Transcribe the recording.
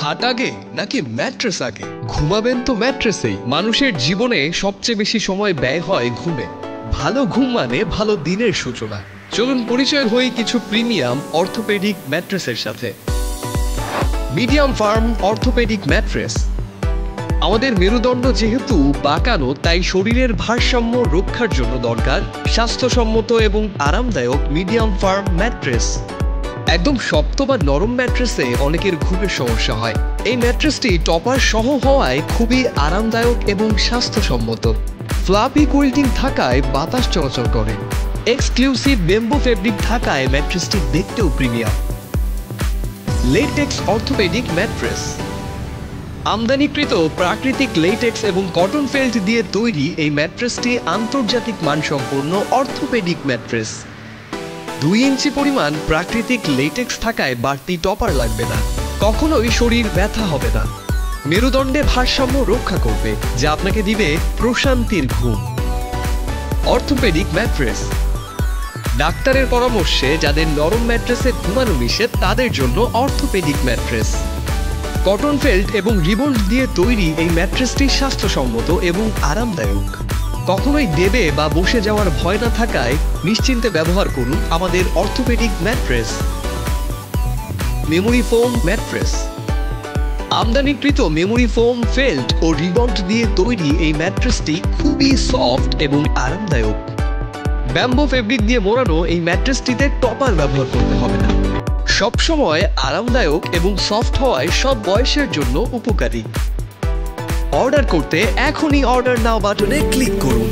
খাট আগে নাকি ম্যাট্রেস আগে? ঘুমাবেন তো ম্যাট্রেসেই। মানুষের জীবনে সবচেয়ে বেশি সময় ব্যয় হয় ঘুমে। ভালো ঘুম মানে ভালো দিনের সূচনা। চলুন পরিচয় হই কিছু প্রিমিয়াম অর্থোপেডিক ম্যাট্রেসের সাথে। Medium farm orthopaedic mattress. আমাদের মেরুদণ্ড যেহেতু বাঁকানো, তাই শরীরের ভারসাম্য রক্ষার জন্য দরকার স্বাস্থ্যসম্মত এবং আরামদায়ক মিডিয়াম ফার্ম ম্যাট্রেস। একদম শক্ত বা নরম ম্যাট্রেসে অনেকের ঘুমের সমস্যা হয়। এই ম্যাট্রেসটি টপার সহ হওয়ায় খুবই আরামদায়ক এবং স্বাস্থ্যসম্মত। ফ্লাপি কুইল্টিং থাকায় বাতাস চলাচল করে। এক্সক্লুসিভ বেম্বো ফেব্রিক থাকায় ম্যাট্রেসটি দেখতেও প্রিমিয়াম। LaTeX orthopaedic mattress. আমদানিকৃত প্রাকৃতিক লেটেক্স এবং কটন ফেল্ট দিয়ে তৈরি এই ম্যাট্রেসটি আন্তর্জাতিক মানসম্পন্ন অর্থোপেডিক ম্যাট্রেস। 2 ইঞ্চি পরিমাণ প্রাকৃতিক লেটেক্স থাকায় বাড়তি টপার লাগবে না, কখনোই শরীর ব্যথা হবে না। মেরুদণ্ডের ভারসাম্য রক্ষা করবে, যা আপনাকে দিবে প্রশান্তির ঘুম। Orthopaedic mattress. ডাক্তারের পরামর্শে যাদের নরম ম্যাট্রেসে ঘুমানো নিষেধ, তাদের জন্য অর্থোপেডিক ম্যাট্রেস। কটন ফেল্ট এবং রিবন দিয়ে তৈরি এই ম্যাট্রেসটি স্বাস্থ্যসম্মত এবং আরামদায়ক। কখনোই দেবে বা বসে যাওয়ার ভয় না থাকায় নিশ্চিন্তে ব্যবহার করুন আমাদের orthopaedic mattress. Memory foam mattress. আমদানিকৃত মেমোরি ফোম ফেল্ট ও রিবন দিয়ে তৈরি এই ম্যাট্রেসটি খুবই সফট এবং আরামদায়ক। ব্যাম্বো ফেব্রিক দিয়ে মোড়ানো এই ম্যাট্রেসটিতে টপার ব্যবহার করতে হবে না। সবসময় আরামদায়ক এবং সফট হওয়ায় সব বয়সের জন্য উপকারী। অর্ডার করতে এখনই অর্ডার নাও বাটনে ক্লিক করুন।